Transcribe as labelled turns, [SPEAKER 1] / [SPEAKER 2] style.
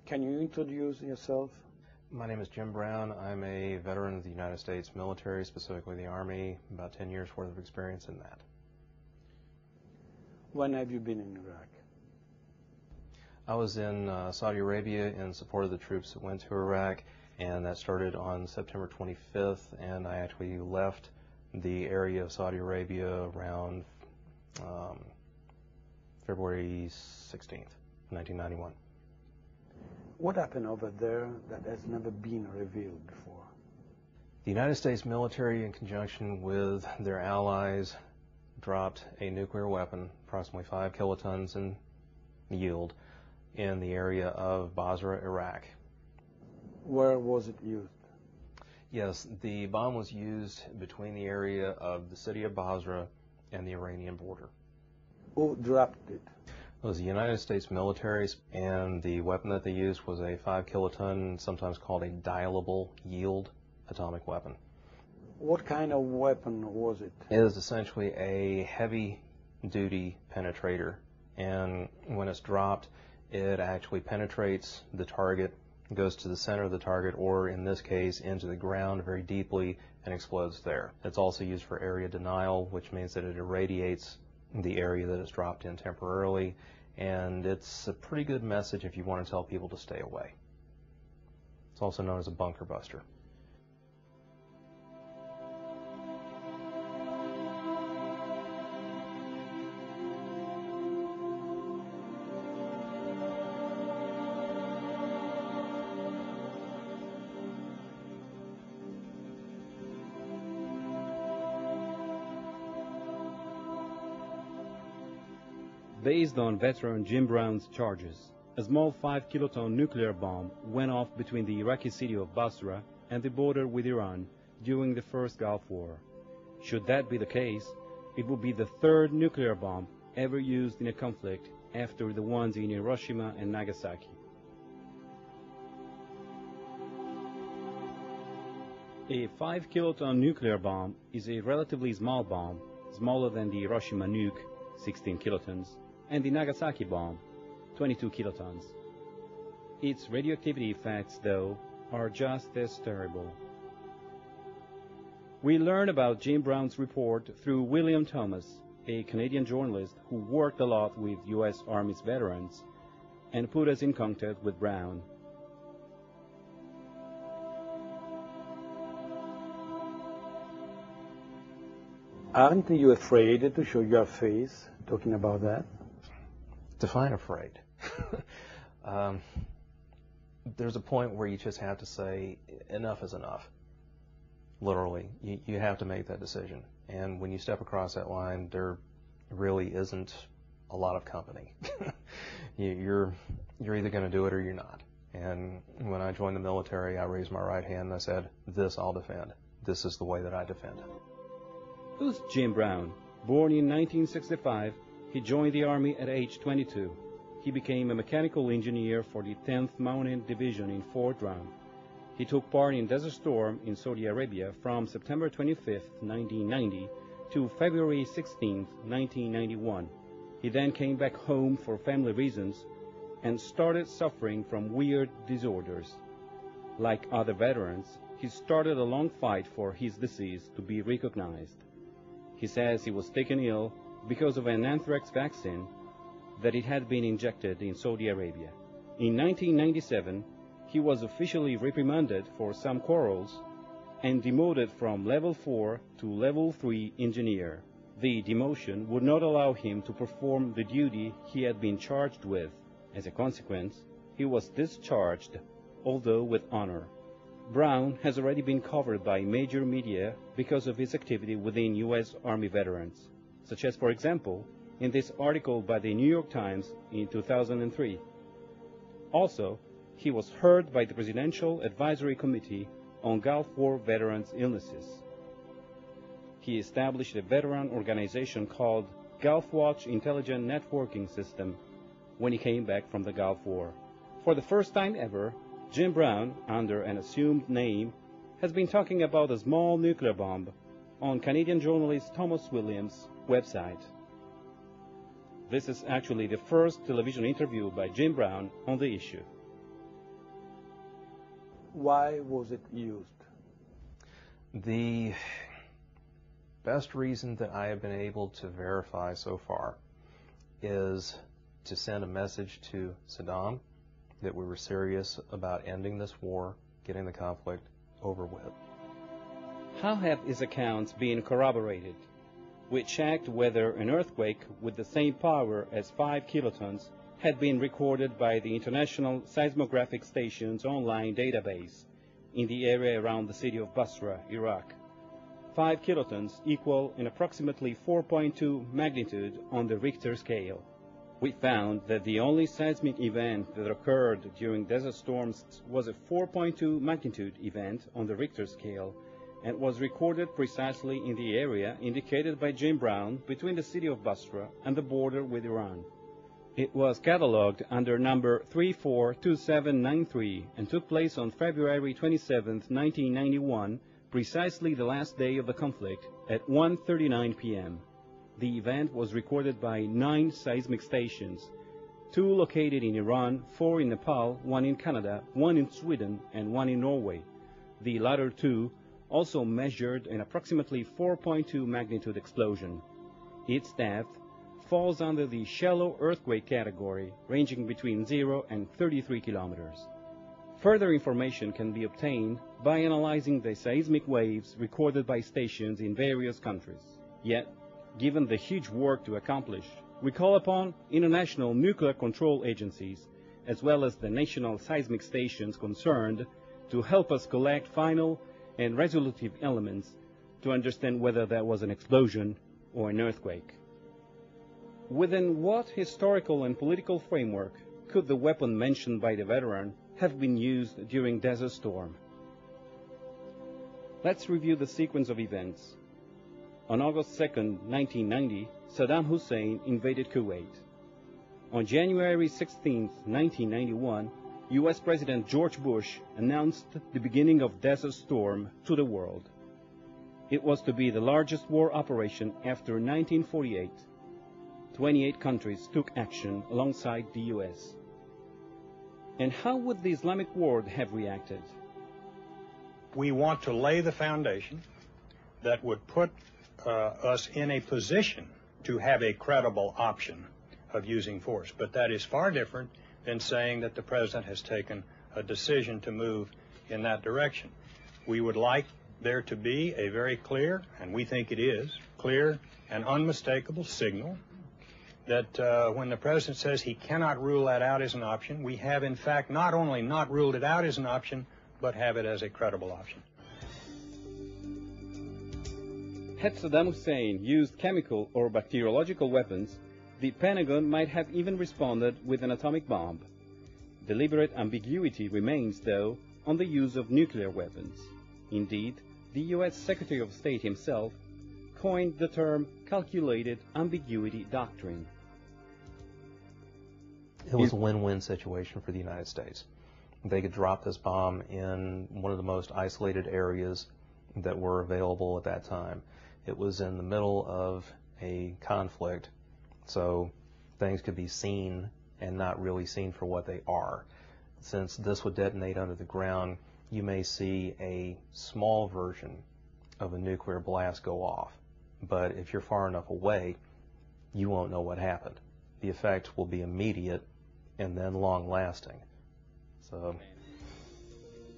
[SPEAKER 1] Can you introduce yourself?
[SPEAKER 2] My name is Jim Brown. I'm a veteran of the United States military, specifically the Army, about 10 years worth of experience in that.
[SPEAKER 1] When have you been in Iraq?
[SPEAKER 2] I was in Saudi Arabia in support of the troops that went to Iraq, and that started on September 25th, and I actually left the area of Saudi Arabia around February 16th, 1991.
[SPEAKER 1] What happened over there that has never been revealed before?
[SPEAKER 2] The United States military, in conjunction with their allies, dropped a nuclear weapon, approximately 5 kilotons in yield, in the area of Basra, Iraq.
[SPEAKER 1] Where was it used?
[SPEAKER 2] Yes, the bomb was used between the area of the city of Basra and the Iranian border.
[SPEAKER 1] Who dropped it?
[SPEAKER 2] It was the United States military, and the weapon that they used was a 5 kiloton, sometimes called a dialable yield atomic weapon.
[SPEAKER 1] What kind of weapon was it?
[SPEAKER 2] It is essentially a heavy-duty penetrator, and when it's dropped, it actually penetrates the target, goes to the center of the target, or in this case, into the ground very deeply and explodes there. It's also used for area denial, which means that it irradiates the area that it's dropped in temporarily, and it's a pretty good message if you want to tell people to stay away. It's also known as a bunker buster.
[SPEAKER 3] Based on veteran Jim Brown's charges, a small 5-kiloton nuclear bomb went off between the Iraqi city of Basra and the border with Iran during the first Gulf War. Should that be the case, it would be the third nuclear bomb ever used in a conflict after the ones in Hiroshima and Nagasaki. A 5-kiloton nuclear bomb is a relatively small bomb, smaller than the Hiroshima nuke, 16 kilotons, and the Nagasaki bomb, 22 kilotons. Its radioactivity effects, though, are just as terrible. We learn about Jim Brown's report through William Thomas, a Canadian journalist who worked a lot with U.S. Army's veterans and put us in contact with Brown.
[SPEAKER 1] Aren't you afraid to show your face talking about that?
[SPEAKER 2] Define afraid. There's a point where you just have to say enough is enough. Literally, you have to make that decision. And when you step across that line, there really isn't a lot of company. You're either going to do it or you're not. And when I joined the military, I raised my right hand and I said, this I'll defend. This is the way that I defend.
[SPEAKER 3] Who's Jim Brown? Born in 1965, he joined the Army at age 22. He became a mechanical engineer for the 10th Mountain Division in Fort Drum. He took part in Desert Storm in Saudi Arabia from September 25, 1990 to February 16, 1991. He then came back home for family reasons and started suffering from weird disorders. Like other veterans, he started a long fight for his disease to be recognized. He says he was taken ill because of an anthrax vaccine that it had been injected in Saudi Arabia. In 1997, he was officially reprimanded for some quarrels and demoted from level 4 to level 3 engineer. The demotion would not allow him to perform the duty he had been charged with. As a consequence, he was discharged, although with honor. Brown has already been covered by major media because of his activity within U.S. Army veterans, such as, for example, in this article by the New York Times in 2003. Also, he was heard by the Presidential Advisory Committee on Gulf War Veterans' Illnesses. He established a veteran organization called Gulf Watch Intelligent Networking System when he came back from the Gulf War. For the first time ever, Jim Brown, under an assumed name, has been talking about a small nuclear bomb on Canadian journalist Thomas Williams' website. This is actually the first television interview by Jim Brown on the issue.
[SPEAKER 1] Why was it used?
[SPEAKER 2] The best reason that I have been able to verify so far is to send a message to Saddam that we were serious about ending this war, getting the conflict over with.
[SPEAKER 3] How have his accounts been corroborated? We checked whether an earthquake with the same power as 5 kilotons had been recorded by the International Seismographic Station's online database in the area around the city of Basra, Iraq. 5 kilotons equal in approximately 4.2 magnitude on the Richter scale. We found that the only seismic event that occurred during desert storms was a 4.2 magnitude event on the Richter scale and was recorded precisely in the area indicated by Jim Brown between the city of Basra and the border with Iran. It was catalogued under number 342793 and took place on February 27, 1991, precisely the last day of the conflict, at 1:39 p.m. The event was recorded by 9 seismic stations, 2 located in Iran, 4 in Nepal, 1 in Canada, 1 in Sweden, and 1 in Norway. The latter 2 also measured an approximately 4.2 magnitude explosion. Its depth falls under the shallow earthquake category, ranging between 0 and 33 kilometers. Further information can be obtained by analyzing the seismic waves recorded by stations in various countries. Yet, given the huge work to accomplish, we call upon international nuclear control agencies, as well as the national seismic stations concerned, to help us collect final and resolutive elements to understand whether that was an explosion or an earthquake. Within what historical and political framework could the weapon mentioned by the veteran have been used during Desert Storm? Let's review the sequence of events. On August 2, 1990, Saddam Hussein invaded Kuwait. On January 16, 1991, U.S. President George Bush announced the beginning of Desert Storm to the world. It was to be the largest war operation after 1948. 28 countries took action alongside the U.S. And how would the Islamic world have reacted?
[SPEAKER 4] We want to lay the foundation that would put us in a position to have a credible option of using force. But that is far different than saying that the president has taken a decision to move in that direction. We would like there to be a very clear, and we think it is, clear and unmistakable signal that when the president says he cannot rule that out as an option, we have in fact not only not ruled it out as an option, but have it as a credible option.
[SPEAKER 3] Had Saddam Hussein used chemical or bacteriological weapons, the Pentagon might have even responded with an atomic bomb. Deliberate ambiguity remains, though, on the use of nuclear weapons. Indeed, the U.S. Secretary of State himself coined the term calculated ambiguity doctrine.
[SPEAKER 2] It was a win-win situation for the United States. They could drop this bomb in one of the most isolated areas that were available at that time. It was in the middle of a conflict, so things could be seen and not really seen for what they are. Since this would detonate under the ground, you may see a small version of a nuclear blast go off. But if you're far enough away, you won't know what happened. The effect will be immediate and then long-lasting. So